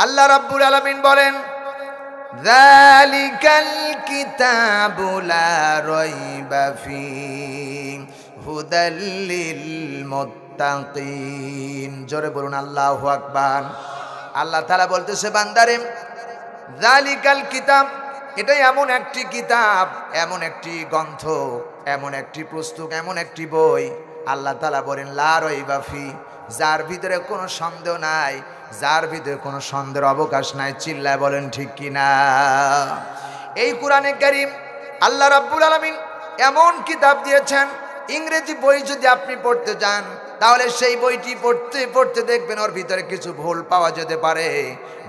আল্লাহ রাব্বুল আলামিন বলেন, যালিকাল কিতাবু লা রাইবা ফীহি হুদাল লিল মুত্তাকিন। জোরে বলুন আল্লাহু আকবার। আল্লাহ তাআলা বলতেছে, বান্দারে, যালিকাল কিতাব, এটা এমন একটি কিতাব, এমন একটি গ্রন্থ, এমন একটি পুস্তক, এমন একটি বই। আল্লাহ তাআলা বলেন লা রাইবা ফীহি, যার ভিতরে কোনো সন্দেহ নাই, যার ভিতরে কোনো সন্দেহের অবকাশ নাই। চিল্লায় বলেন ঠিক কিনা? এই কোরআনে কারীম আল্লাহ রাব্বুল আলামিন এমন কিতাব দিয়েছেন, ইংরেজি বই যদি আপনি পড়তে যান তাহলে সেই বইটি পড়তে পড়তে দেখবেন ওর ভিতরে কিছু ভুল পাওয়া যেতে পারে।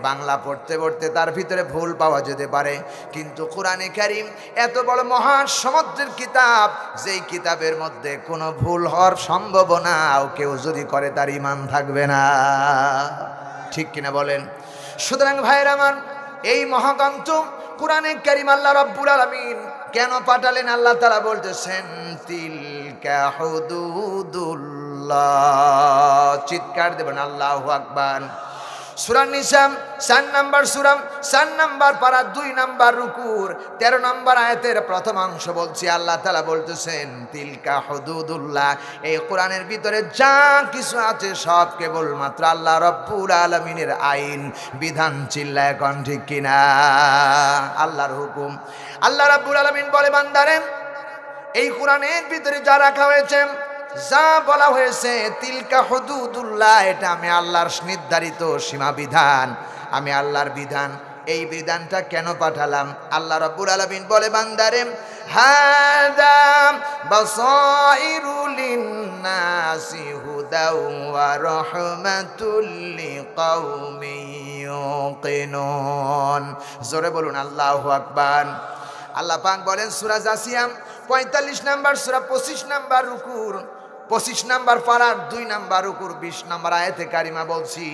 বাংলা পড়তে পড়তে তার ভিতরে ভুল পাওয়া যেতে পারে। কিন্তু কোরআনে কারীম এত বড় মহান সমুদ্রের কিতাব, যেই কিতাবের মধ্যে কোনো ভুল হওয়ার সম্ভাবনা কেউ যদি করে তার ঈমান থাকবে না। ঠিক কিনা বলেন? সুতরাং ভাইরা আমার, এই মহাগ্রন্থ কোরআনে কারীম আল্লাহ রাব্বুল আলামিন কেন পাঠালেন? আল্লাহ তাআলা বলতেছেন, তিলকা হুদুদুল্লাহ। চিৎকার দেবেন আল্লাহু আকবার। সূরা নিসা 4 নম্বর সূরা, 4 নম্বর পারা, 2 নম্বর রুকুর 13 নম্বর আয়াতের প্রথম অংশ বলছি। আল্লাহ তাআলা বলতেছেন, তিলকা হুদুদুল্লাহ। এই কোরআনের ভিতরে যা কিছু আছে সব কেবলমাত্র আল্লাহ রাব্বুল আলামিনের আইন বিধান। চিল্লায় কোন ঠিক কিনা? আল্লাহর হুকুম। আল্লাহ রাব্বুল আলামিন বলে, বান্দারে, এই কোরআনের ভিতরে যা রাখা হয়েছে, যা বলা হয়েছে, তিলকা হুদুদুল্লাহ, এটা আমি আল্লাহর নির্ধারিত সীমা বিধান, আমি আল্লাহর বিধান। এই বিধানটা কেন পাঠালাম? আল্লাহ রাব্বুল আলামিন বলে, বান্দারে, হাদা বাসাইরু লিন্নাসি হুদাও ওয়া রাহমাতুল লিকাউমিন ইউকিনুন। জোরে বলুন আল্লাহু আকবার। আল্লাহ পাক বলেন সূরা জাসিয়া 45 নম্বর সূরা 25 নম্বর রুকুর 25 নম্বর পারার 2 নম্বর রুকুর 20 নম্বর আয়াতে কারিমা বলছি।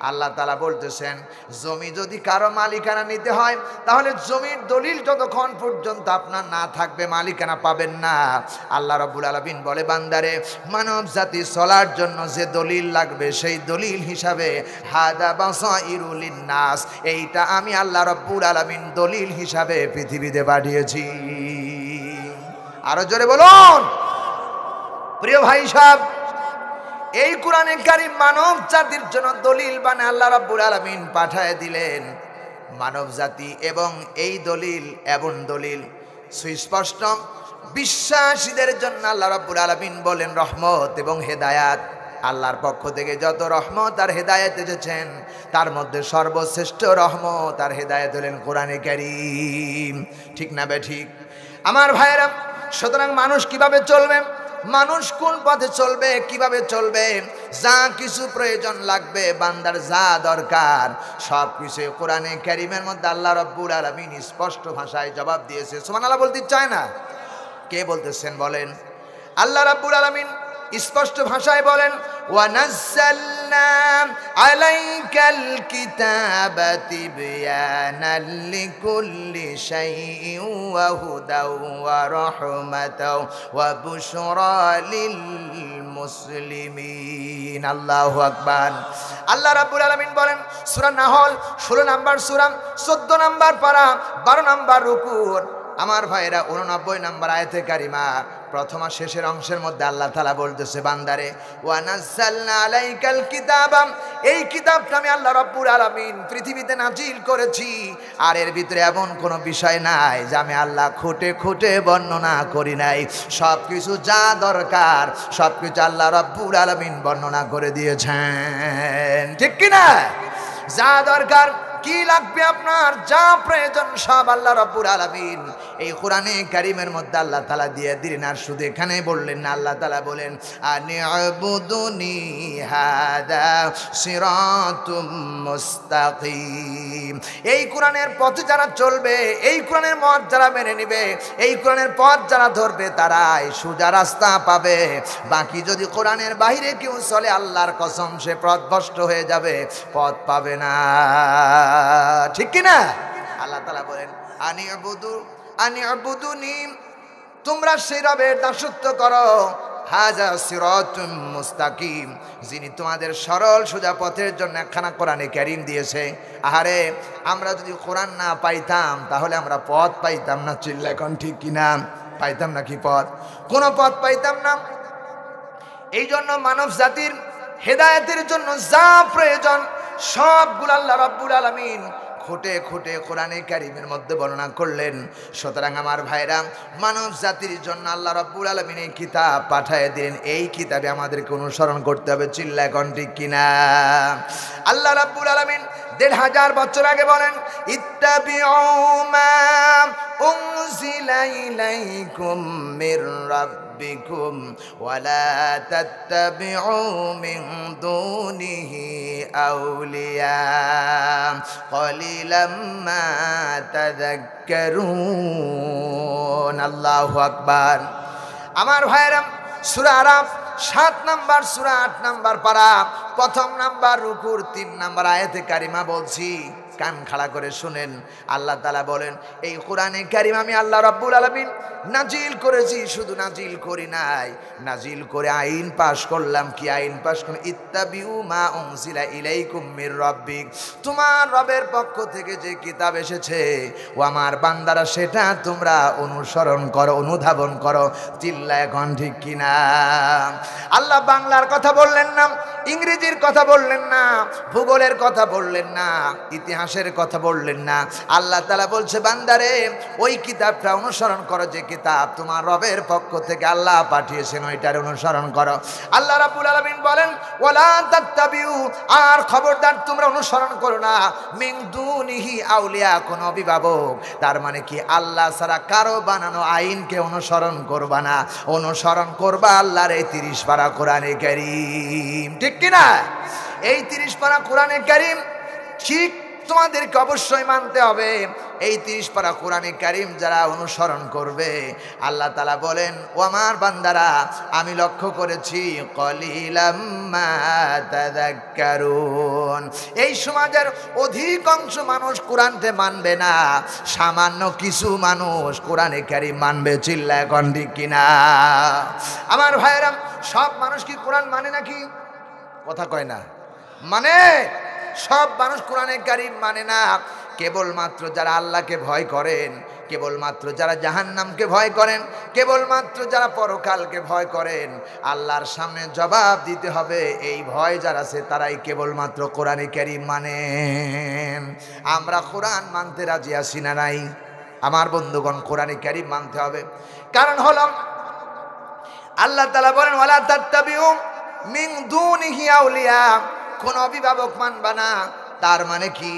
আল্লাহ তাআলা বলতেছেন, জমি যদি কারো মালিকানা নিতে হয় তাহলে জমির দলিল যতক্ষণ পর্যন্ত আপনার না থাকবে মালিকানা পাবেন না। আল্লাহ রাব্বুল আলামিন বলে, বান্দারে, মানব জাতি চলার জন্য যে দলিল লাগবে সেই দলিল হিসাবে হাদা বাসাইরু লিন্নাস, এইটা আমি আল্লাহ রাব্বুল আলামিন দলিল হিসাবে পৃথিবীতে পাঠিয়েছি। আরো জোরে বলুন। প্রিয় ভাই সাহেব, এই কোরআনে কারীম মানব জাতির জন্য দলিল বানায় আল্লাহ রাব্বুল আলামিন পাঠায় দিলেন মানব জাতি। এবং এই দলিল এমন দলিল সুস্পষ্ট, বিশ্বাসীদের জন্য আল্লাহ রাব্বুল আলামিন বলেন রহমত এবং হেদায়াত। আল্লাহর পক্ষ থেকে যত রহমত আর হেদায়েত এসেছেন তার মধ্যে সর্বশ্রেষ্ঠ রহমত আর হেদায়েত হলেন কোরআনে কারীম। ঠিক না বে ঠিক? আমার ভাইয়েরা, সুতরাং মানুষ কিভাবে চলবে, মানুষ কোন পথে চলবে, কিভাবে চলবে, যা কিছু প্রয়োজন লাগবে, বান্দার যা দরকার, সব কিছু কোরআনে কারীমের মধ্যে আল্লাহ রাব্বুল আলামিন স্পষ্ট ভাষায় জবাব দিয়েছে। সুবহানাল্লাহ বলতে চায় না? কে বলতেছেন বলেন? আল্লাহ রাব্বুল আলামিন স্পষ্ট ভাষায় বলেন, ওয়া নাযালনা আলাইকাল কিতাবা তিবয়ানাল লিকুল্লি শাইইন ওয়া হুদাও ওয়া রাহমাতাও ওয়া বুশরা লিল মুসলিমিন। আল্লাহু আকবার। আল্লাহ রাব্বুল আলামিন বলেন সূরা নাহল 16 নম্বর সূরা 14 নম্বর পারা 12 নম্বর রুকুর আমার ভাইরা 89 নম্বর আয়াতে কারিমা প্রথম আর শেষের অংশের মধ্যে আল্লাহ তাআলা বলতেছে, বান্দারে, ওয়া নাযালনা আলাইকাল কিতাবা, এই কিতাবটা আমি আল্লাহ রাব্বুল আলামিন পৃথিবীতে নাজিল করেছি। আর এর ভিতরে এমন কোনো বিষয় নাই যে আমি আল্লাহ খুঁটে খুঁটে বর্ণনা করি নাই। সব কিছু যা দরকার সব কিছু আল্লাহ রাব্বুল আলামিন বর্ণনা করে দিয়েছেন। ঠিক কিনা? যা দরকার, কি লাগবে আপনার, যা প্রয়োজন সব আল্লাহ রাব্বুল আলামিন এই কোরআনে কারীমের মধ্যে আল্লাহ তাআলা দিয়ে দিলেন। আর শুধু এখানে বললেন না, আল্লাহ তাআলা বলেন, আনি'বুদুনি হাদা সিরাতুম মুস্তাকিম। এই কোরআনের পথে যারা চলবে, এই কোরআনের মত যারা মেনে নেবে, এই কোরআনের পথ যারা ধরবে তারাই সোজা রাস্তা পাবে। বাকি যদি কোরআনের বাইরে কেউ চলে, আল্লাহর কসম সে পথভ্রষ্ট হয়ে যাবে, পথ পাবে না। ঠিক কিনা? আল্লাহ তাআলা বলেন, আনি'বুদুনি, তোমরা সেই রবের দাসত্ব করো, হাযা সিরাতুম মুস্তাকিম, যিনি তোমাদের সরল সোজা পথের জন্য একখানা কোরআনে কারীম দিয়েছে। আহারে আমরা যদি কোরআন না পাইতাম তাহলে আমরা পথ পাইতাম না। চিল্লা এখন ঠিক কিনা? পাইতাম না কি পথ? কোনো পথ পাইতাম না। এই জন্য মানব জাতির হেদায়েতের জন্য যা প্রয়োজন সবগুলো আল্লাহ রাব্বুল আলামিন খুঁটে খুঁটে কোরআনে কারীমের মধ্যে বর্ণনা করলেন। সুতরাং আমার ভাইরা, মানব জাতির জন্য আল্লাহ রাব্বুল আলামিন এই কিতাব পাঠিয়ে দিলেন। এই কিতাবে আমাদেরকে অনুসরণ করতে হবে। চিল্লা এখন ঠিক কিনা? আল্লাহ রাব্বুল আলামিন ১৫০০ বছর আগে বলেন, ইত্তাবিউ মা উনজিলা ইলাইকুম মির রাব্বিকুম ওয়ালা তাত্তাবিউ মিন দুনিহি আউলিয়া কলিলাম মা তাযাক্কারুন। আল্লাহু আকবার। আমার ভাইরা, সূরা আরাফ ৭ নাম্বার সূরা ৮ নাম্বার পারা, প্রথম নাম্বার রুকুর ৩ নাম্বার আয়াতে কারিমা বলছি, কান খাড়া করে শুনেন। আল্লাহ তাআলা বলেন, এই কোরআনে কারীম আমি আল্লাহ রাব্বুল আলামিন নাজিল করেছি। শুধু নাজিল করি নাই, নাজিল করে আইন পাশ করলাম। কি আইন পাশ করলাম? ইত্তাবিউ মা উনজিলা ইলাইকুম মির রাব্বিক, তোমার রবের পক্ষ থেকে যে কিতাব এসেছে ও আমার বান্দারা সেটা তোমরা অনুসরণ করো, অনুধাবন করো। চিল্লা এখন ঠিক কিনা? আল্লাহ বাংলার কথা বললেন না, ইংরেজির কথা বললেন না, ভূগোলের কথা বললেন না, ইতিহাসের কথা বললেন না। আল্লাহ তাআলা বলছে, বান্দারে ওই কিতাবটা অনুসরণ করো, যে কিতাব তোমার রবের পক্ষ থেকে আল্লাহ পাঠিয়েছেন ওইটার অনুসরণ করো। আল্লাহ রাব্বুল আলামিন বলেন, ওয়ালা তাত্তাবিউ, আর খবরদার তোমরা অনুসরণ করো না, মিন দুনিহি আউলিয়া, কোন অভিভাবক, তার মানে কি আল্লাহ ছাড়া কারো বানানো আইনকে অনুসরণ করবা না, অনুসরণ করবা আল্লাহর এই ৩০ পারা কোরআনে কারীম। ঠিক কিনা? এই ৩০ পারা কোরআনে কারীম ঠিক তোমাদেরকে অবশ্যই মানতে হবে। এই ৩০ পারা কোরআনে কারীম যারা অনুসরণ করবে, আল্লাহ তাআলা বলেন, ও আমার বান্দারা আমি লক্ষ্য করেছি কলিলাম মা তাযাক্কারুন, এই সমাজের অধিকাংশ মানুষ কোরআনকে মানবে না, সামান্য কিছু মানুষ কোরআনে কারীম মানবে। চিল্লা এখন ঠিক কিনা? আমার ভাইয়েরা, সব মানুষ কি কোরআন মানে নাকি? কথা কয় না। মানে সব মানুষ কোরআনে কারীম মানে না। কেবলমাত্র যারা আল্লাহকে ভয় করেন, কেবলমাত্র যারা জাহান্নামকে ভয় করেন, কেবলমাত্র যারা পরকালকে ভয় করেন, আল্লাহর সামনে জবাব দিতে হবে, এই ভয় যারা আছে তারাই কেবলমাত্র কোরআনে কারীম মানেন। আমরা কোরআন মানতে রাজি আছি না নাই? আমার বন্ধুগণ, কোরআনে কারীম মানতে হবে। কারণ হলো আল্লাহ তাআলা বলেন, ওয়ালা তাত্তাবিউ মিন দুনিহি আউলিয়া, কোন অভিভাবক মানবা না। তার মানে কি?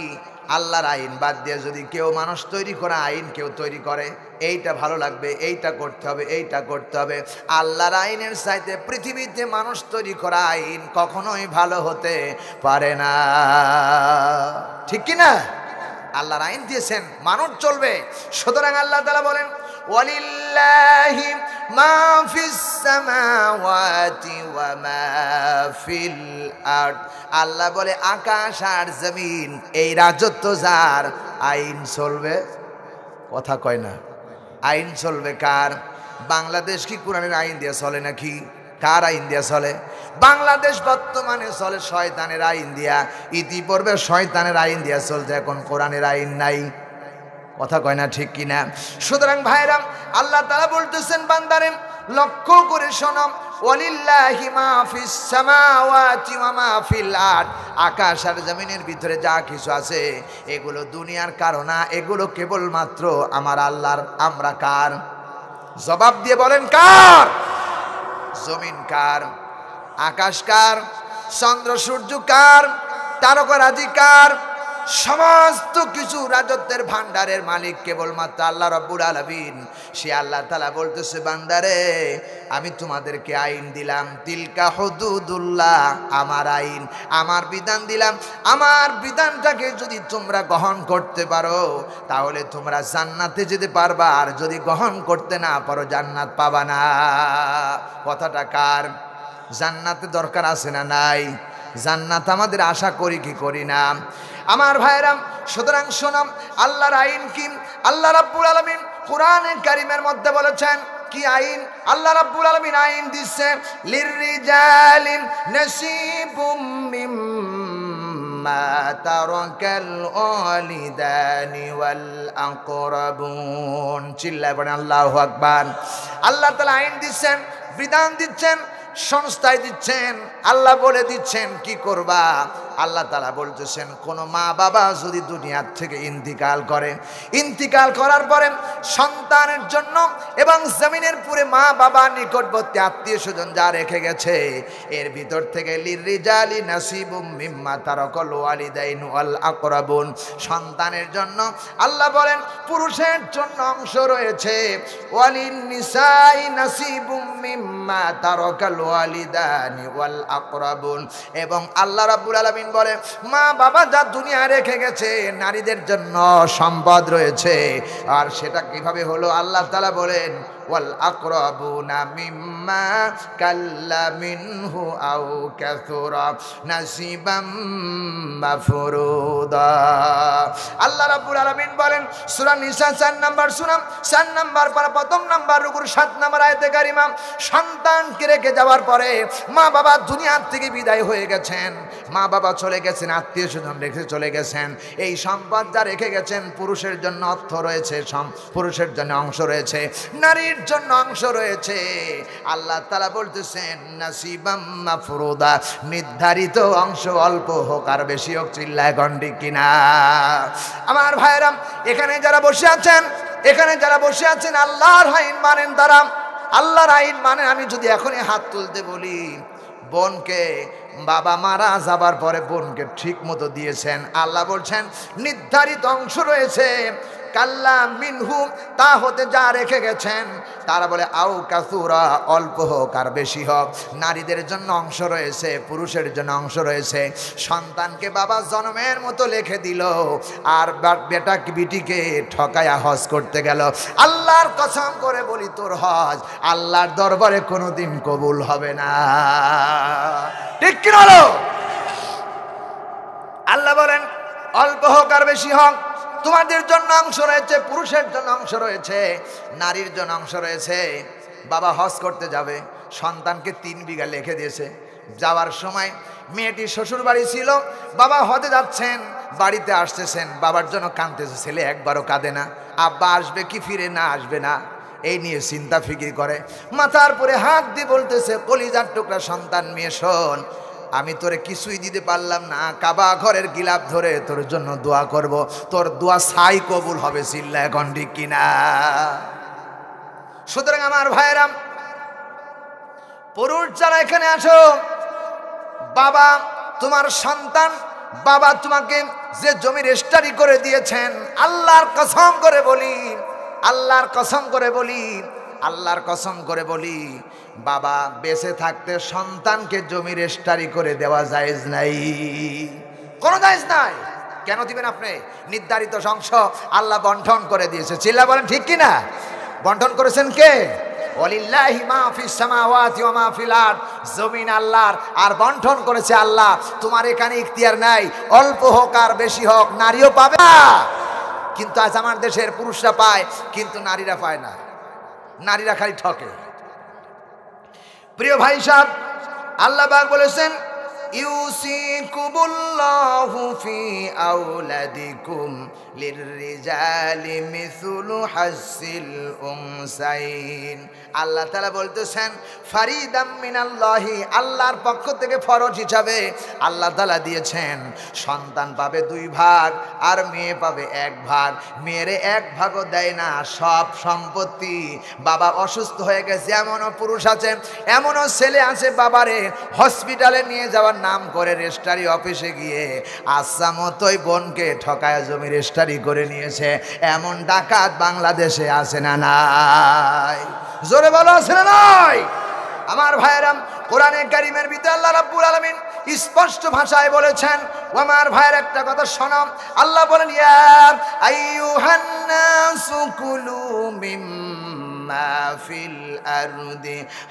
আল্লাহর আইন বাদ দিয়ে যদি কেউ মানুষ তৈরি করা আইন কেউ তৈরি করে, এইটা ভালো লাগবে, এইটা করতে হবে, এইটা করতে হবে, আল্লাহর আইনের চাইতে পৃথিবীতে মানুষ তৈরি করা আইন কখনোই ভালো হতে পারে না। ঠিক কি না? আল্লাহর আইন দিয়েছেন, মানুষ চলবে। সুতরাং আল্লাহ তাআলা বলেন, ওয়ালিল্লাহি মা ফিস সামাওয়াতি ওয়া মা ফিল আরদ, আল্লাহ বলে আকাশ আর জমিন এই রাজত্ব যার, আইন চলবে। কথা কয় না? আইন চলবে কার? বাংলাদেশ কি কোরআনের আইন দিয়ে চলে নাকি? কার আইন দিয়া চলে? বাংলাদেশ বর্তমানে চলে শয়তানের আইন দিয়া। ইতিপূর্বে শয়তানের আইন দিয়া চলতে, এখন কোরআনের আইন নাই। কথা কয় না ঠিক কিনা? সুতরাং ভাইরা, আল্লাহ তাআলা বলতেছেন, বান্দারে লক্ষ্য করে শোনো, ওয়ালিল্লাহি মা ফিস সামাওয়াতি ওয়া মা ফিল আরদ, আকাশ আর জমিনের ভিতরে যা কিছু আছে এগুলো দুনিয়ার কারণ না, এগুলো কেবলমাত্র আমার আল্লাহর। আমরা কার? জবাব দিয়ে বলেন, কার? জমিন কার? আকাশ কার? চন্দ্র সূর্য কার? তারকারাজি কার? সমস্ত কিছু রাজত্বের ভান্ডারের মালিক কেবলমাত্র আল্লাহ রাব্বুল আলামিন। সে আল্লাহ তাআলা বলতেছে, বান্দারে আমি তোমাদেরকে আইন দিলাম, তিলকা হুদুদুল্লাহ, আমার আইন, আমার বিধান দিলাম। আমার বিধানটাকে যদি তোমরা গ্রহণ করতে পারো তাহলে তোমরা জান্নাতে যেতে পারবা, আর যদি গ্রহণ করতে না পারো জান্নাত পাবা না। কথাটা কার? জান্নাতে দরকার আছে না নাই? জান্নাত আমাদের আশা করি কি করি না? আমার ভাইরা, সুতরাং শোনাম, আল্লাহর আইন কি? আল্লাহ রাব্বুল আলামিন কোরআনে কারীমের মধ্যে বলেছেন, কি আইন? আল্লাহ রাব্বুল আলামিন আইন দিচ্ছেন, লিররিজালি নাসিবুম মিম্মা তারাকাল ওয়ালিদানি ওয়াল আকরাবুন। চিল্লায় পড়েন আল্লাহু আকবার। আল্লাহ তাআলা আইন দিচ্ছেন, বিধান দিচ্ছেন, সংস্থায় দিচ্ছেন। আল্লাহ বলে দিচ্ছেন কি করবা। আল্লাহ তাআলা বলতেছেন, কোন মা বাবা যদি দুনিয়ার থেকে ইন্তিকাল করে, ইন্তিকাল করার পরে সন্তানের জন্য এবং জমিনের পুরে মা বাবা নিকটবর্তী আত্মীয় স্বজন যা রেখে গেছে, এর ভিতর থেকে লিররিজালি নাসিবুম মিম্মা তারাকাল ওয়ালিদাইন ওয়াল আকরাবুন, সন্তানের জন্য আল্লাহ বলেন পুরুষের জন্য অংশ রয়েছে, ওয়ালিন নিসাই নাসিবুম মিম্মা তারাকাল ওয়ালিদানি ওয়াল আকরাবুন। এবং আল্লাহ রাব্বুল আলামিন বলে মা বাবা যা দুনিয়া রেখে গেছে, নারীদের জন্য সম্পদ রয়েছে। আর সেটা কিভাবে হলো? আল্লাহ তাআলা বলেন, ওয়াল আকরাবুনা মিম্মা কাল্লা মিনহু আও কাসুরা নাসিবাম মাফরুদা। আল্লাহ রাব্বুল আলামিন বলেন সূরা নিসা 4 নম্বর সূরা 4 নম্বর পারা 1 নম্বর রুকুর 7 নম্বর আয়াতে কারিমা, সন্তানকে রেখে যাওয়ার পরে মা বাবা দুনিয়ার থেকে বিদায় হয়ে গেছেন, মা বাবা চলে গেছেন, আত্মীয় স্বজন রেখে চলে গেছেন, এই সম্পদ যা রেখে গেছেন, পুরুষের জন্য অর্থ রয়েছে, পুরুষের জন্য অংশ রয়েছে, নারীর জন্য অংশ রয়েছে। আল্লাহ তাআলা বলতেছেন নাসিবাম মাফরুদা, নির্ধারিত অংশ, অল্প হোক আর বেশি হোক। চিল্লায় গন্ডি কিনা আমার ভাইরা? এখানে যারা বসে আছেন, এখানে যারা বসে আছেন, আল্লাহর আইন মানেন তারা, আল্লাহর আইন মানেন। আমি যদি এখনই হাত তুলতে বলি, বোনকে বাবা মারা যাবার পরে বোনকে ঠিক মতো দিয়েছেন, আল্লাহ বলছেন নির্ধারিত অংশ রয়েছে, কাল্লা মিনহু, তা হতে যা রেখে গেছেন। তারা বলে আও কাসুরা, অল্প হোক আর বেশি হোক, নারীদের জন্য অংশ রয়েছে, পুরুষের জন্য অংশ রয়েছে। সন্তানকে বাবা জন্মের মতো লিখে দিল, আর বেটা বিটিকে ঠকায়া হজ করতে গেল। আল্লাহর কসম করে বলি, তোর হজ আল্লাহর দরবারে কোনোদিন কবুল হবে না। ঠিক কি বলো? আল্লাহ বলেন অল্প হোক আর বেশি হোক, তোমাদের জন্য অংশ রয়েছে, পুরুষের জন্য অংশ রয়েছে, নারীর জন্য অংশ রয়েছে। বাবা হজ করতে যাবে, সন্তানকে 3 বিঘা লিখে দিয়েছে। যাওয়ার সময় মেয়েটি শ্বশুর বাড়ি ছিল, বাবা হজে যাচ্ছেন, বাড়িতে আসতেছেন, বাবার জন্য কাঁদতেছে। ছেলে একবারও কাঁদে না, আব্বা আসবে কি ফিরে না আসবে না, এই নিয়ে চিন্তা ফিকির করে। মাথার পরে হাত দিয়ে বলতেছে, কলিজার টুকরা সন্তান, মেয়ে শোন, আমি তোরে কিছুই দিতে পারলাম না, কাবা ঘরের গিলাপ ধরে তোর জন্য দোয়া করব, তোর দোয়া ছাই কবুল হবে। চিল্লা এখন ঠিক কিনা? সুতরাং আমার ভাইয়েরাম, পুরুষ যারা এখানে আসো, বাবা তোমার সন্তান, বাবা তোমাকে যে জমি রেজিস্ট্রি করে দিয়েছেন, আল্লাহর কসম করে বলি, আল্লাহর কসম করে বলি, আল্লাহর কসম করে বলি, বাবা বেঁচে থাকতে সন্তানকে জমি রেজিস্ট্রি করে দেওয়া জায়েজ নাই, কোনো জায়েজ নাই। কেন দিবেন আপনি? নির্ধারিত অংশ আল্লাহ বন্টন করে দিয়েছে। চিল্লা বলেন ঠিক কিনা? বন্টন করেছেন কে? ওয়ালিল্লাহি মা ফিস সামাওয়াতি ওয়া মা ফিল আরদ, জমিন আল্লাহর, আর বন্টন করেছে আল্লাহ। তোমার এখানে ইখতিয়ার নাই, অল্প হোক আর বেশি হোক, নারীও পাবে না। কিন্তু আজ আমার দেশের পুরুষরা পায়, কিন্তু নারীরা পায় না, নারীরা খালি ঠকে। প্রিয় ভাই সাহেব, আল্লাহ পাক বলেছেন ইউসিকুমুল্লাহু ফি আওলাদিকুম লিররিজালি মিসলু হাসিল উনসাইন। আল্লাহ তাআলা বলতেছেন ফারিদাম মিনাল্লাহি, আল্লাহর পক্ষ থেকে ফরজ হিসাবে আল্লাহ তাআলা দিয়েছেন, সন্তান পাবে 2 ভাগ আর মেয়ে পাবে 1 ভাগ। মেয়েরে 1 ভাগও দেয় না, সব সম্পত্তি। বাবা অসুস্থ হয়ে গেছে, এমনও পুরুষ আছে, এমনও ছেলে আছে, বাবারে হসপিটালে নিয়ে যাওয়ার নাম করে রেজিস্ট্রি অফিসে গিয়ে আচ্ছা মতোই বোনকে ঠকায় জমি রেজিস্ট্রি করে নিয়েছে। এমন ডাকাত বাংলাদেশে আছে না নাই? জোরে বলো, আছে না নাই? আমার ভাইয়েরাম, কোরআনে কারীমের ভিতরে আল্লাহ রাব্বুল আলামিন স্পষ্ট ভাষায় বলেছেন। আমার ভাইয়ের একটা কথা শোনো, আল্লাহ বলেন ইয়া আইয়ুহান নাসু কুলু মিম্মা مما في الأرض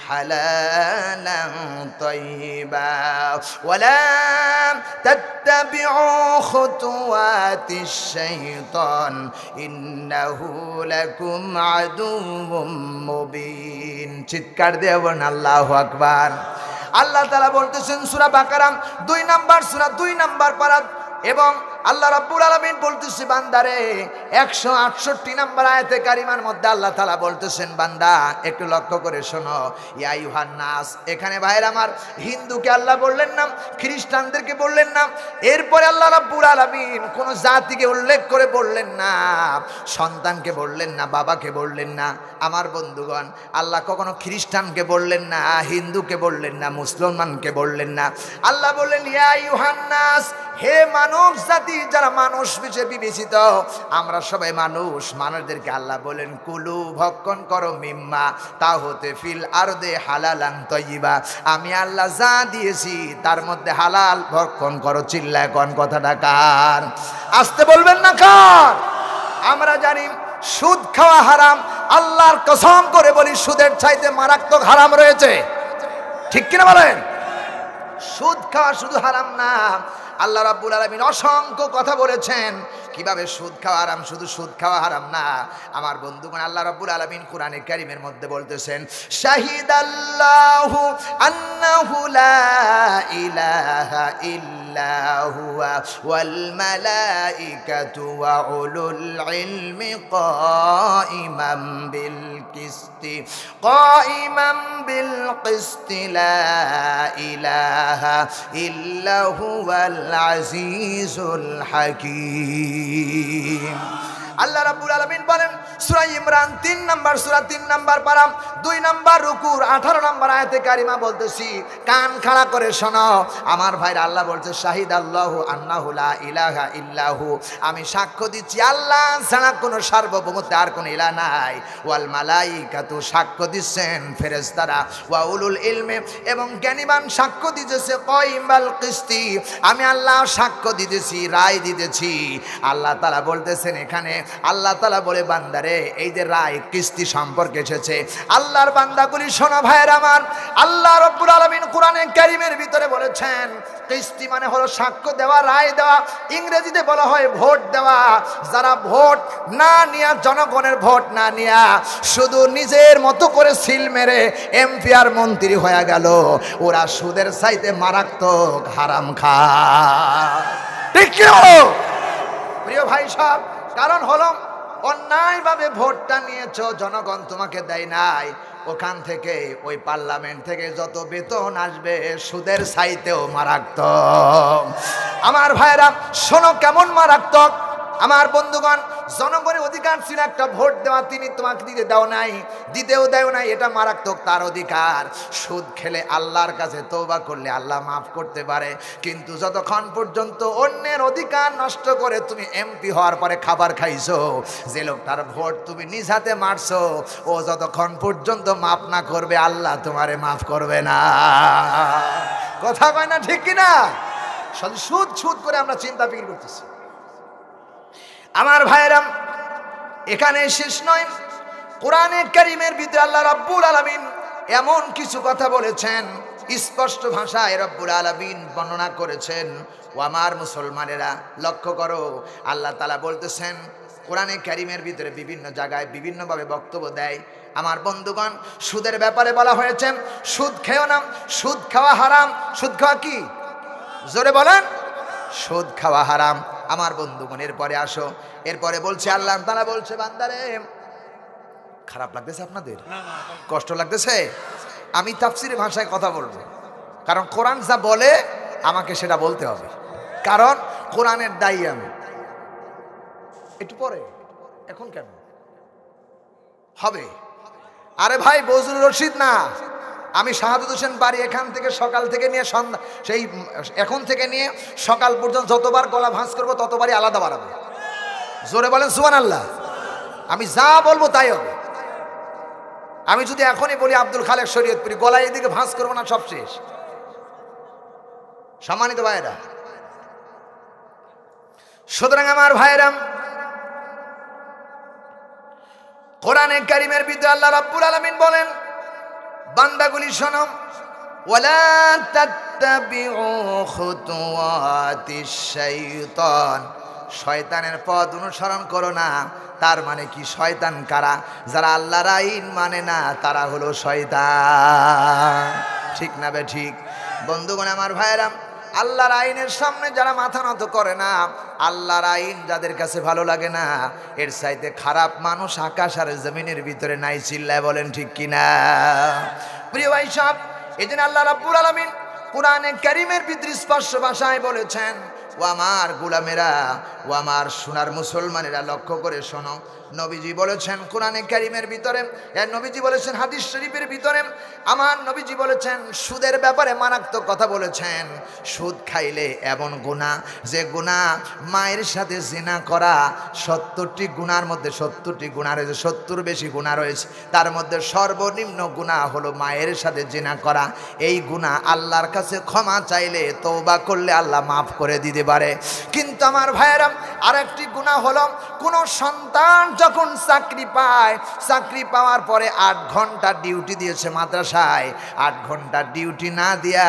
حلالا طيبا ولا تتبعوا خطوات الشيطان إنه لكم عدو মুবিন। চিৎকার দিয়ে বলেন আল্লাহু আকবার। আল্লাহ তাআলা বলতেছেন সূরা বাকারা 2 নাম্বার সূরা 2 নাম্বার পারা এবং আল্লাহ রাব্বুল আলামিন বলতেছে বান্দারে 168 নাম্বার আয়াতে কারিমার মধ্যে আল্লাহ তাআলা বলতেছেন বান্দা একটু লক্ষ্য করে শোনো ইয়া আইয়ুহান নাস। এখানে ভাইরা আমার হিন্দুকে আল্লাহ বললেন না, খ্রিস্টানদেরকে বললেন না, এরপরে আল্লাহ রাব্বুল আলামিন কোন জাতিকে উল্লেখ করে বললেন না, সন্তানকে বললেন না, বাবাকে বললেন না। আমার বন্ধুগণ আল্লাহ কখনো খ্রিস্টানকে বললেন না, হিন্দুকে বললেন না, মুসলমানকে বললেন না। আল্লাহ বললেন ইয়া আইয়ুহান নাস, হে মানব জাতি, যারা মানুষ হিসেবে বিবেচিত, আমরা সবাই মানুষ। মানুষদেরকে আল্লাহ বলেন কুলু ভক্ষণ করো মিম্মা তা হতে ফিল আরদে হালালান তয়্যিবা, আমি আল্লাহ যা দিয়েছি তার মধ্যে হালাল ভক্ষণ করো। চিল্লায় কোন কথাটা কার? আসতে বলবেন না কার? আমরা জানি সুদ খাওয়া হারাম। আল্লাহর কসম করে বলি সুদের চাইতে মারাত্মক হারাম রয়েছে। ঠিক কিনা বলেন? সুদ খাওয়া শুধু হারাম না, আল্লাহ রাব্বুল আলামিন অসংখ্য কথা বলেছেন কিভাবে সুদ খাওয়া হারাম। শুধু সুদ খাওয়া হারাম না আমার বন্ধুগণ, আল্লাহ রাব্বুল আলামিন কোরআনে কারীমের মধ্যে বলতেছেন শাহিদাল্লাহু আন্নাহু লা ইলাহা ইল্লা হুয়া ওয়াল মালাইকাতু ওয়া উলুল ইলমি কাইমান বিল কিসতি লা ইলাহা ইল্লা হুয়াল আজিজুল হাকীম। আল্লাহ রাব্বুল আলামিন বলেন সূরা ইমরান 3 নাম্বার সূরা 3 নাম্বার পারা 2 নাম্বার রুকুর 18 নাম্বার আয়াতে কারিমা বলতেছি, কান খাড়া করে শোনো আমার ভাইরা। আল্লাহ বলছে শাহিদাল্লাহু আন্নাহু লা ইলাহা ইল্লাহু, আমি সাক্ষ্য দিচ্ছি আল্লাহ ছাড়া কোনো সার্বভৌমত্ব আর কোনো ইলাহ নাই। ওয়াল মালাইকাতু, সাক্ষ্য দিচ্ছেন ফেরেশতারা। ওয়া উলুল ইলমে, এবং জ্ঞানীমান সাক্ষ্য দিতেছে। কাইমাল কিসতি, আমি আল্লাহ সাক্ষ্য দিতেছি, রায় দিতেছি। আল্লাহ তাআলা বলতেছেন এখানে, আল্লাহ তাআলা বলে বান্দারে এই যে রায় কিস্তি সম্পর্কে এসেছে, আল্লাহর বান্দাগুলি শোনো ভাইয়ের আমার। আল্লাহ রাব্বুল আলামিন কোরআনে কারীমের ভিতরে বলেছেন কিস্তি মানে হলো সাক্ষ্য দেওয়া, রায় দেওয়া। ইংরেজিতে বলা হয় ভোট দেওয়া। যারা ভোট না নিয়া, জনগণের ভোট না নিয়া শুধু নিজের মতো করে সিল মেরে এমপি আর মন্ত্রী হয়ে গেল, ওরা সুদের চাইতে মারাত্মক হারাম খায়। ঠিক কি প্রিয় ভাই সব? কারণ হলো অন্যায়ভাবে ভোটটা নিয়েছো, জনগণ তোমাকে দেয় নাই, ওখান থেকে ওই পার্লামেন্ট থেকে যত বেতন আসবে সুদের চাইতেও মারাত্মক। আমার ভাইরা শোনো কেমন মারাত্মক। আমার বন্ধুগণ জনগণের অধিকার ছিল একটা ভোট দেওয়া, তিনি তোমাকে দিতে দাও নাই, দিতেও দেও নাই, এটা মারাত্মক তার অধিকার। সুদ খেলে আল্লাহর কাছে তওবা করলে আল্লাহ মাফ করতে পারে, কিন্তু যতক্ষণ পর্যন্ত অন্যের অধিকার নষ্ট করে তুমি এমপি হওয়ার পরে খাবার খাইছো, যে লোকটার ভোট তুমি নিজ হাতে মারছো, ও যতক্ষণ পর্যন্ত মাফ না করবে আল্লাহ তোমারে মাফ করবে না। কথা কয় না ঠিক কিনা? সুদ সুদ করে আমরা চিন্তা ফিকির করতেছি। আমার ভাইরা এখানে শেষ নয়, কোরআনে কারীমের ভিতরে আল্লাহ রাব্বুল আলামিন এমন কিছু কথা বলেছেন, স্পষ্ট ভাষায় রব্বুল আলামিন বর্ণনা করেছেন। ও আমার মুসলমানেরা লক্ষ্য করো, আল্লাহ তাআলা বলতেছেন কোরআনে কারীমের ভিতরে বিভিন্ন জায়গায় বিভিন্নভাবে বক্তব্য দেয়। আমার বন্ধুগণ সুদের ব্যাপারে বলা হয়েছে সুদ খেও না, সুদ খাওয়া হারাম। সুদ খাওয়া কি? জোরে বলেন। সুদ খাওয়া হারাম। আমার বন্ধুগণ এরপরে আসো, এরপরে বলছে আল্লাহ তাআলা বলছে বান্দারে, খারাপ লাগতেছে আপনাদের? কষ্ট লাগতেছে? আমি তাফসীরের ভাষায় কথা বলবো, কারণ কোরআন যা বলে আমাকে সেটা বলতে হবে, কারণ কোরআনের দায়ী আমি। একটু পরে, এখন কেন হবে? আরে ভাই বজলুর রশিদ না, আমি শাহাদত হোসেন বাড়ি এখান থেকে সকাল থেকে নিয়ে সন্ধ্যা, সেই এখন থেকে নিয়ে সকাল পর্যন্ত যতবার গলা ভাঁজ করবো ততবারই আলাদা বাড়াবো। জোরে বলেন সুবহানাল্লাহ। আমি যা বলবো তাই হবে। আমি যদি এখনই বলি আব্দুল খালেক শরীয়তপুরি, গলায় এদিকে ভাঁজ করবো না, সব শেষ। সম্মানিত ভাইয়েরা, সুতরাং আমার ভাইয়েরা কোরআনে কারীমের ভিতরে আল্লাহ রাব্বুল আলামিন বলেন, বান্দাগুলি শোনো, ওয়ালা তাত্তাবিউ খুতুওয়াতিশ শাইতান, শয়তানের পথ অনুসরণ করো না। তার মানে কি? শয়তান কারা? যারা আল্লাহর আইন মানে না, তারা হলো শয়তান। ঠিক না বে ঠিক? বন্ধুগণ আমার ভাইয়েরা, আল্লাহর আইনের সামনে যারা মাথা নত করে না, আল্লাহর আইন যাদের কাছে ভালো লাগে না, এর চাইতে খারাপ মানুষ আকাশ আর জমিনের ভিতরে নাই। চিল্লায় বলেন ঠিক কিনা? প্রিয় ভাই সাহেব, এই জন্য আল্লাহ রাব্বুল আলামিন কোরআনে কারীমের ভিতরে স্পষ্ট ভাষায় বলেছেন, ও আমার গোলামেরা, ও আমার সোনার মুসলমানেরা, লক্ষ্য করে শোনো। নবীজি বলেছেন কোরআনে কারীমের ভিতরে, নবীজি বলেছেন হাদিস শরীফের ভিতরে, আমার নবীজি বলেছেন সুদের ব্যাপারে মারাত্মক কথা বলেছেন। সুদ খাইলে এমন গুনাহ, যে গুনাহ মায়ের সাথে জিনা করা। 70টি গুনার মধ্যে 70টি গুনাহ রয়েছে, 70 বেশি গুনাহ রয়েছে, তার মধ্যে সর্বনিম্ন গুনাহ হলো মায়ের সাথে জিনা করা। এই গুনাহ আল্লাহর কাছে ক্ষমা চাইলে, তওবা করলে আল্লাহ মাফ করে দিতে পারে। কিন্তু আমার ভাইয়েরা, আরেকটি গুনাহ হলো, কোন সন্তান যখন চাকরি পায়, চাকরি পাওয়ার পরে 8 ঘন্টা ডিউটি দিয়েছে মাদ্রাসায়, 8 ঘন্টা ডিউটি না দিয়া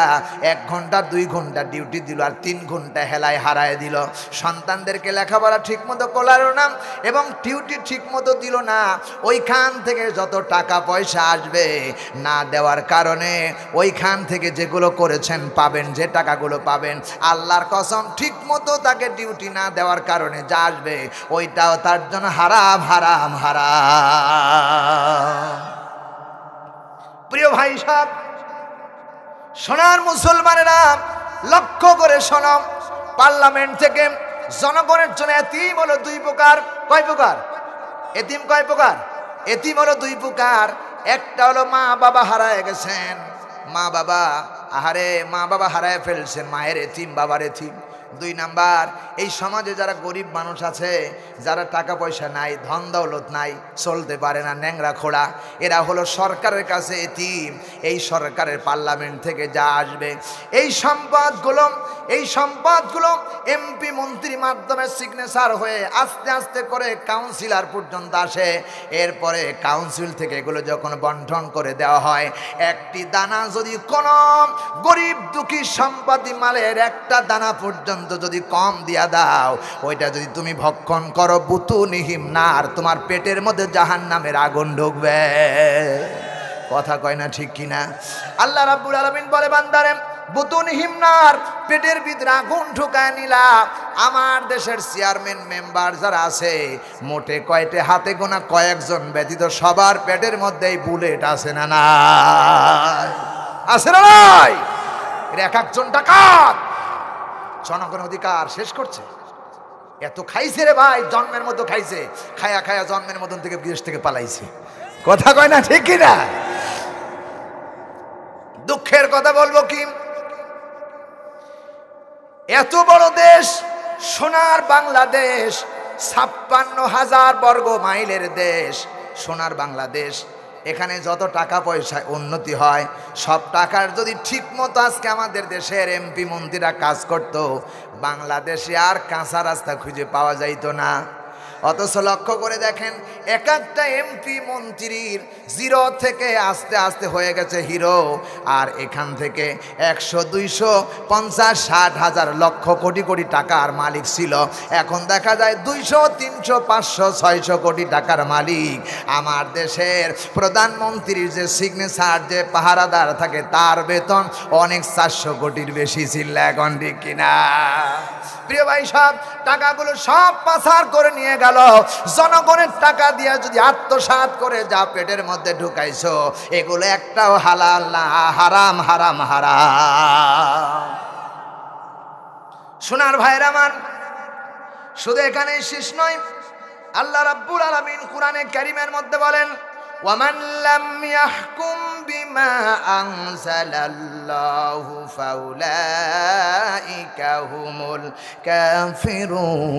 1 ঘন্টা 2 ঘন্টা ডিউটি দিল, আর 3 ঘন্টা হেলায় হারায় দিল। সন্তানদেরকে লেখাপড়া ঠিক মতো করলো না এবং ডিউটি ঠিক মতো দিল না। ওইখান থেকে যত টাকা পয়সা আসবে না দেওয়ার কারণে, ওইখান থেকে যেগুলো করেছেন পাবেন, যে টাকাগুলো পাবেন, আল্লাহর কসম ঠিক মতো তাকে ডিউটি না দেওয়ার কারণে যা আসবে, ওইটাও তার জন্য হারাম হারাম হারাম। প্রিয় ভাই সাহেব, সোনার মুসলমানেরা, লক্ষ্য করে শোনো, পার্লামেন্ট থেকে জনগণের জন্য এতিম হলো 2 প্রকার। কয় প্রকার? এতিম কয় প্রকার? এতিম হলো 2 প্রকার। একটা হলো মা বাবা হারায় গেছেন, মা বাবা, আহারে মা বাবা হারায় ফেলছেন, মায়ের এতিম, বাবার এতিম। 2 নাম্বার, এই সমাজে যারা গরিব মানুষ আছে, যারা টাকা পয়সা নাই, ধন দৌলত নাই, চলতে পারে না, ন্যাংরা খোড়া, এরা হলো সরকারের কাছে এতিম। এই সরকারের পার্লামেন্ট থেকে যা আসবে, এই সম্পদগুলো এমপি মন্ত্রীর মাধ্যমে সিগনেচার হয়ে আস্তে আস্তে করে কাউন্সিলর পর্যন্ত আসে। এরপরে কাউন্সিল থেকে এগুলো যখন বন্টন করে দেওয়া হয়, একটি দানা যদি কোনো গরিব দুঃখী সম্পত্তি মালের একটা দানা পর্যন্ত যদি কম দিয়া দাও, ওইটা যদি তুমি ভক্ষণ করো, বুতুনিহিম নার, তোমার পেটের মধ্যে জাহান্নামের আগুন ঢুকবে। কথা কয় না ঠিক কিনা? আল্লাহ রাব্বুল আলামিন বলে, বান্দারে, বুতুনিহিম নার, পেটের ভিতরে আগুন ঢুকায় নিলা। আমার দেশের চেয়ারম্যান মেম্বার যারা আছে, মোটে কয়টে হাতে গোনা কয়েকজন ব্যতীত সবার পেটের মধ্যেই বুলেট আছে না নাই? আছে না নাই? এর এক একজন ডাকাত জনগণের অধিকার শেষ করছে। এত খাইছে রে ভাই, জন্মের মতো খাইছে, খায়া খায়া জন্মের মতন থেকে বিদেশ থেকে পালাইছে। কথা কয় না ঠিক কিনা? দুঃখের কথা বলবো কি, এত বড় দেশ, সোনার বাংলাদেশ, 56,000 বর্গ মাইলের দেশ, সোনার বাংলাদেশ, এখানে যত টাকা পয়সায় উন্নতি হয়, সব টাকার যদি ঠিক মতো আজকে আমাদের দেশের এমপি মন্ত্রীরা কাজ করত, বাংলাদেশে আর কাঁচা রাস্তা খুঁজে পাওয়া যাইত না। অথচ লক্ষ্য করে দেখেন, এক একটা এমপি মন্ত্রীর 0 থেকে আস্তে আস্তে হয়ে গেছে হিরো। আর এখান থেকে 100, 200, 50, 60 হাজার লক্ষ কোটি কোটি টাকার মালিক ছিল, এখন দেখা যায় 200, 300, 500, 600 কোটি টাকার মালিক। আমার দেশের প্রধানমন্ত্রীর যে সিগনেচার, যে পাহারাদার থাকে, তার বেতন অনেক 400 কোটির বেশি ছিল। এখন ঠিক কিনা? প্রিয় ভাই সাহেব, টাকাগুলো সব পাচার করে নিয়ে গেল। জনগণের টাকা দিয়ে যদি আত্মসাৎ করে যা পেটের মধ্যে ঢুকাইছো, এগুলো একটাও হালাল না, হারাম হারাম হারাম। সোনার ভাইরা আমার, শুধু এখানেই শেষ নয়, আল্লাহ রাব্বুল আলামিন কোরআনে কারীমের মধ্যে বলেন, ওয়ামান লাম ইয়াহকুম বিমা আনজালাল্লাহু ফাউলাইকা হুমুল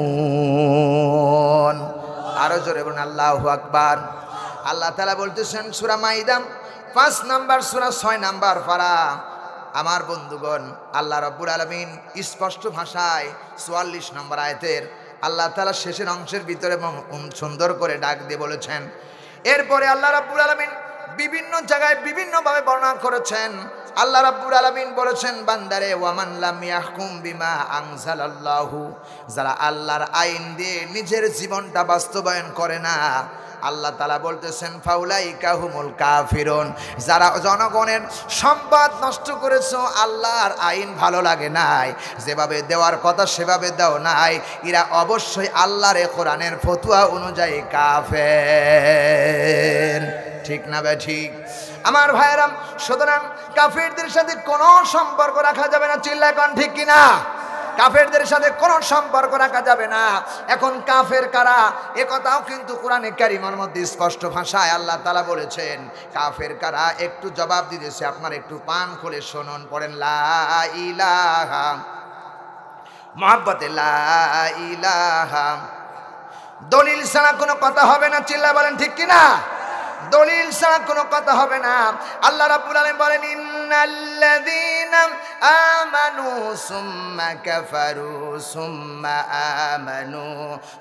কাফিরুন। আরো জোরে বলুন আল্লাহু আকবার। আল্লাহ তাআলা বলতেছেন সূরা মাইদা 5 নাম্বার সূরা 6 নাম্বার পারা। আমার বন্ধুগণ, আল্লাহ রাব্বুল আলামিন স্পষ্ট ভাষায় 44 নম্বর আয়াতের আল্লাহ তাআলা শেষের অংশের ভিতরে সুন্দর করে ডাক দিয়ে বলেছেন, এরপরে আল্লাহ রাব্বুল আলামিন বিভিন্ন জায়গায় বিভিন্নভাবে বর্ণনা করেছেন। আল্লাহ রাব্বুল আলামিন বলেছেন, বান্দারে ওয়ামান লাম ইয়াহকুম বিমা আনজালাল্লাহু, যারা আল্লাহর আইন দিয়ে নিজের জীবনটা বাস্তবায়ন করে না, আল্লাহ তাআলা বলতেছেন ফাউলাইকা হুমুল কাফিরুন, যারা জনগণের সম্পদ নষ্ট করেছো, আল্লাহর আইন ভালো লাগে নাই, যেভাবে দেওয়ার কথা সেভাবে দাও নাই, এরা অবশ্যই আল্লাহর কোরআনের ফতোয়া অনুযায়ী কাফের। ঠিক না বে ঠিক? আমার ভাইয়েরাম, সুতরাং কাফেরদের সাথে কোনো সম্পর্ক রাখা যাবে না। চিল্লায় কোন ঠিক কিনা? কাফেরদের সাথে কোনো সম্পর্ক রাখা যাবে না। এখন কাফের কারা, এ কথাও কিন্তু কোরআনে কারিমের মধ্যে স্পষ্ট ভাষায় আল্লাহ তাআলা বলেছেন। কাফের কারা একটু জবাব দিতেছে, আপনারা একটু পান খুলে শুনুন। পড়েন লা ইলাহা, মুহাব্বতে লা ইলাহা। দলিল ছাড়া কোনো কথা হবে না। চিল্লায় বলেন ঠিক কিনা? দলিল ছাড়া কোনো কথা হবে না। আল্লাহ রাব্বুল আলামিন বলেন ইন্নাল্লাযীনা আমানু সুম্মা কাফারু সুম্মা আমানু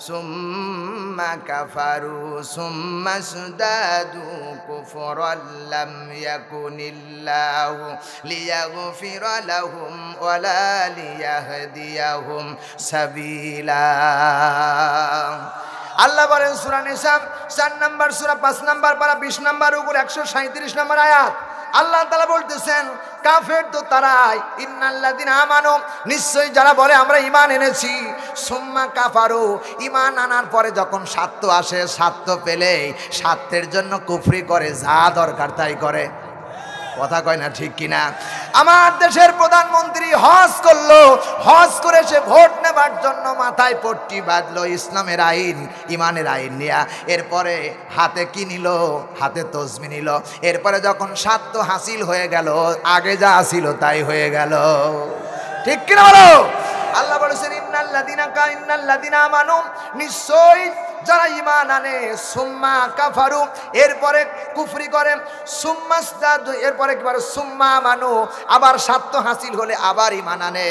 সুম্মা কাফারু সুম্মা ইসতাদু কুফরান লাম ইয়াকুনিল্লাহু লিয়াগফিরা লাহুম ওয়ালা লিয়াহদিয়াহুম সাবিলা। আল্লাহ বলেন সূরা নিসা 4 নম্বর সূরা 5 নম্বর পারা 20 নম্বর উপর 137 নম্বর আয়াত, আল্লাহ তাআলা বলতেছেন কাফের তো তারাই, ইন্নাল্লাযিনা আমানু, নিশ্চয়ই যারা বলে আমরা ঈমান এনেছি, সুম্মা কাফারু, ঈমান আনার পরে যখন স্বার্থ আসে, স্বার্থ পেলে স্বার্থের জন্য কুফরি করে, যা দরকার তাই করে। কথা কয় না ঠিক কিনা? আমার দেশের প্রধানমন্ত্রী হজ করলো, হজ করে সে ভোট নেবার জন্য মাথায় পট্টি বাঁধলো, ইসলামের আইন ইমানের আইন নিয়া। এরপরে হাতে কি নিল? হাতে তসবি নিল। এরপরে যখন স্বার্থ হাসিল হয়ে গেল, আগে যা ছিল তাই হয়ে গেল। ঠিক কিনা বলো? আল্লাহ বলেছেন ইন্নাল্লাযিনা আমানু, নিশ্চয়ই যারা ঈমান আনে, সুম্মা কাফারু, এরপরে কুফরি করে, সুম্মা ইসতাদু, এরপরে কি করে সুম্মা আমানু, আবার স্বার্থ হাসিল হলে আবার ঈমান আনে,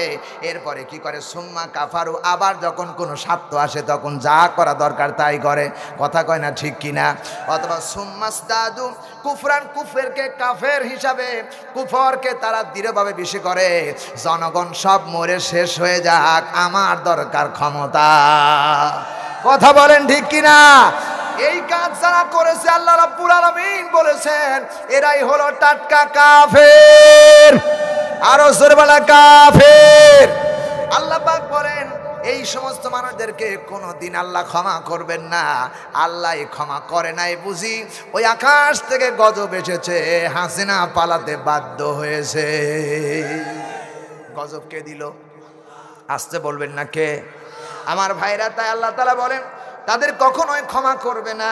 এরপরে কি করে সুম্মা কাফারু, আবার যখন কোনো স্বার্থ আসে তখন যা করা দরকার তাই করে। কথা কয় না ঠিক কিনা? অথবা সুম্মা ইসতাদু কুফরান, কুফরকে কাফের হিসাবে, কুফরকে তারা দৃঢ়ভাবে বেশি করে। জনগণ সব মরে শেষ হয়ে যাক, আমার দরকার ক্ষমতা। কথা বলেন ঠিক কিনা? এই কাজ যারা করেছে আল্লাহ রাব্বুল আলামিন বলেছেন এরাই হলো টাটকা কাফের। আরো জোরে বলা কাফের। আল্লাহ পাক বলেন এই সমস্ত মানুষদেরকে কোনোদিন আল্লাহ ক্ষমা করবেন না। আল্লাহ ক্ষমা করে নাই বুঝি, ওই আকাশ থেকে গজব এসেছে, হাসিনা পালাতে বাধ্য হয়েছে। গজব কে দিল? আসতে বলবেন না কে? আমার ভাইরা, তাই আল্লাহ তাআলা বলেন তাদের কখনোই ক্ষমা করবে না।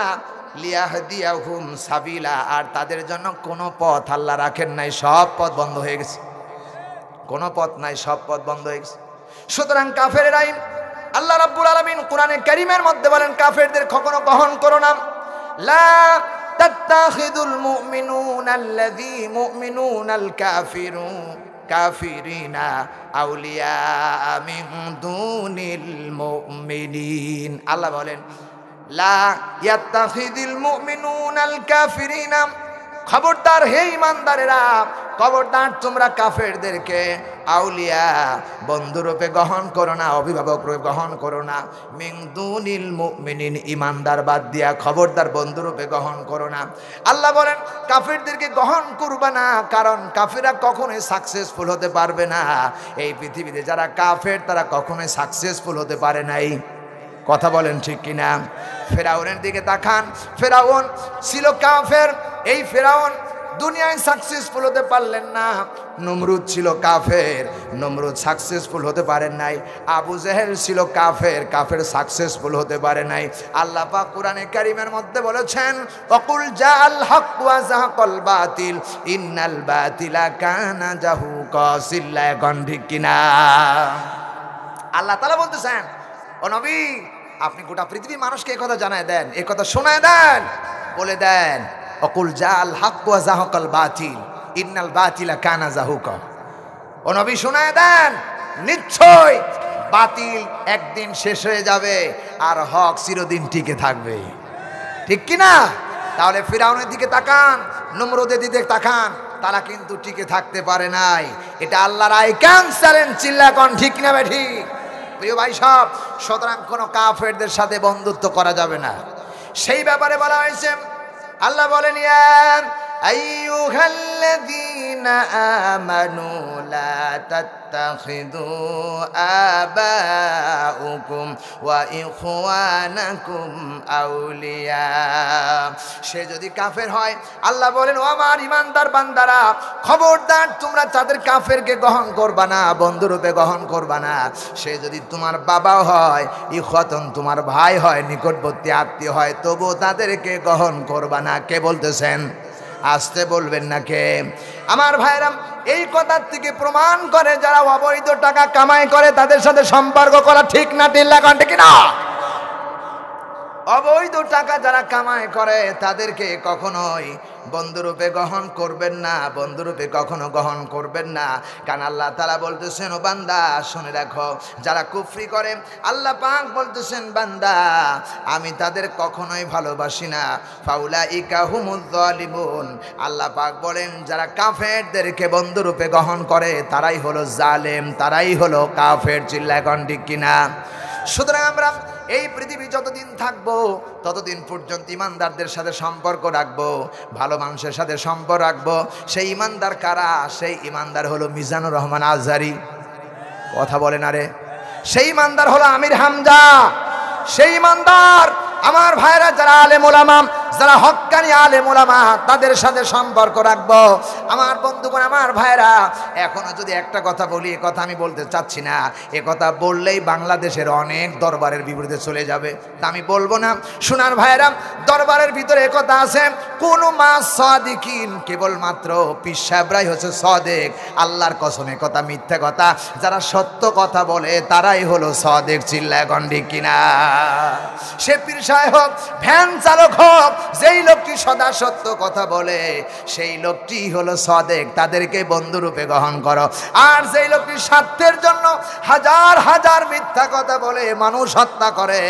লিয়াহদিয়াহুম সাবিলা, আর তাদের জন্য কোনো পথ আল্লাহ রাখেন নাই, সব পথ বন্ধ হয়ে গেছে। কোনো পথ নাই, সব পথ বন্ধ হয়ে গেছে। সুতরাং কাফেরের আইন আল্লাহ রাব্বুল আলামিন কোরআনে কারীমের মধ্যে বলেন কাফেরদের কখনো গ্রহণ করো না। লা তাত্তাখিদুল মুমিনুনাল কাফিরিনা আউলিয়া মিন দুনিল মুমিনিন। আল্লাহ বলেন লা ইয়াত্তাখিদিল মুমিনুনাল কাফিরিনা, খবরদার হে ঈমানদারেরা, খবরদার তোমরা কাফেরদেরকে আউলিয়া বন্ধুরূপে গ্রহণ করো না, অভিভাবক রূপে গ্রহণ করো না। মিন দুনিল মুমিনিন, ঈমানদার বাদ দিয়া খবরদার বন্ধুরূপে গ্রহণ করো না। আল্লাহ বলেন কাফেরদেরকে গ্রহণ করবা না, কারণ কাফেররা কখনোই সাকসেসফুল হতে পারবে না। এই পৃথিবীতে যারা কাফের তারা কখনোই সাকসেসফুল হতে পারে নাই। কথা বলেন ঠিক কিনা? ফেরাউনের দিকে তাকান, ফেরাউন ছিল কাফের। এই ফেরাউন দুনিয়ায় সাকসেসফুল হতে পারলেন না। নমরুদ ছিল কাফের, নমরুদ সাকসেসফুল হতে পারেন নাই। আবু জেহেল ছিল কাফের, কাফের সাকসেসফুল হতে পারে নাই। আল্লাহ পাক কোরআনে কারীমের মধ্যে বলেছেন ওয়াকুল জাআল হক ওয়া যাহাকাল বাতিল ইন্নাল বাতিলা কানা যাহুকা। সিল্লায়ে কোন ঠিক কিনা? আল্লাহ তাআলা বলতেছেন ও নবী, আপনি গোটা পৃথিবীর মানুষকে এই কথা জানায় দেন, এই কথা শোনায় দেন, বলে দেন ওয়াকুল জাআল হক ওয়া যাহাকাল বাতিল ইন্নাল বাতিলা কানা যাহুকা। ও নবী শোনায় দেন, নিশ্চয় বাতিল একদিন শেষ হয়ে যাবে আর হক চিরদিন টিকে থাকবে। ঠিক কি না? তাহলে ফিরাউনের দিকে তাকান, নমরুদের দিকে তাকান, তারা কিন্তু টিকে থাকতে পারে নাই। এটা আল্লাহর আই ক্যান্সারেন, চিল্লা কোন ঠিক না ঠিক? প্রিয় ভাই সব, সুতরাং কোনো কাফেরদের সাথে বন্ধুত্ব করা যাবে না। সেই ব্যাপারে বলা হয়েছে, আল্লাহ বলেন ইয়া আইয়ুহাল্লাযীনা আমানু লা তাত্তাখিযু আবাউকুম ওয়া ইখওয়ানাকুম আউলিয়া। সে যদি কাফের হয়, আল্লাহ বলেন ও আমার ইমানদার বান্দারা, খবরদার তোমরা তাদের কাফেরকে গ্রহণ করবা না, বন্ধুরূপে গ্রহণ করবা না। সে যদি তোমার বাবা হয়, ইখওয়াতুন তোমার ভাই হয়, নিকটবর্তী আত্মীয় হয়, তবু তাদেরকে গ্রহণ করবা না। কে বলতেছেন? আসতে বলবেন না কে? আমার ভাইরা, এই কথার থেকে প্রমাণ করে যারা অবৈধ টাকা কামাই করে তাদের সাথে সম্পর্ক করা ঠিক না, টিল্লা কণ্ঠে কিনা? অবৈধ টাকা যারা কামাই করে তাদেরকে কখনোই বন্ধুরূপে গ্রহণ করবেন না, বন্ধুরূপে কখনো গ্রহণ করবেন না। কারণ আল্লাহ তাআলা বলতেছেন ও বান্দা শুনে রাখো, যারা কুফরি করে আল্লাহ পাক বলতেছেন বান্দা আমি তাদের কখনোই ভালোবাসি না। ফাউলাইকা হুমুজ জালিমুন, আল্লাহ পাক বলেন যারা কাফেরদেরকে বন্ধুরূপে গ্রহণ করে তারাই হলো জালেম, তারাই হলো কাফের। চিল্লায় কোন ঠিক কিনা? সুতরাং আমরা এই পৃথিবী যতদিন থাকবো ততদিন পর্যন্ত ইমানদারদের সাথে সম্পর্ক রাখবো, ভালো মানুষের সাথে সম্পর্ক রাখবো। সেই ইমানদার কারা? সেই ইমানদার হলো মিজানুর রহমান আজহারি। কথা বলেন আরে? সেই ইমানদার হলো আমির হামজা। সেই ইমানদার আমার ভাইরা যারা আলেম ওলামা, যারা হক্কানি আলেম ওলামা, তাদের সাথে সম্পর্ক রাখবো। আমার বন্ধুগণ, আমার ভাইরা, এখনো যদি একটা কথা বলি, এ কথা আমি বলতে চাচ্ছি না, এ কথা বললেই বাংলাদেশের অনেক দরবারের বিপরীতে চলে যাবে, তা আমি বলবো না। শোনার ভাইরা, দরবারের ভিতরে এ কথা আছে, কোন মা সাদিকিন, কেবলমাত্র পীর সাহেবরাই হচ্ছে সাদেক। আল্লাহর কসম, এ কথা মিথ্যা কথা। যারা সত্য কথা বলে তারাই হলো সাদেক। চিল্লায় কোন ঠিক কিনা? সে পীর সাহেব হোক, ভ্যান চালক হোক, যেই লোকটি সদা সত্য কথা বলে সেই লোকটি হলো সাদেক। তাদেরকে বন্ধুরূপে গ্রহণ করো। আর যেই লোকটি স্বার্থের জন্য হাজার হাজার মিথ্যা কথা বলে, মানুষ হত্যা করে,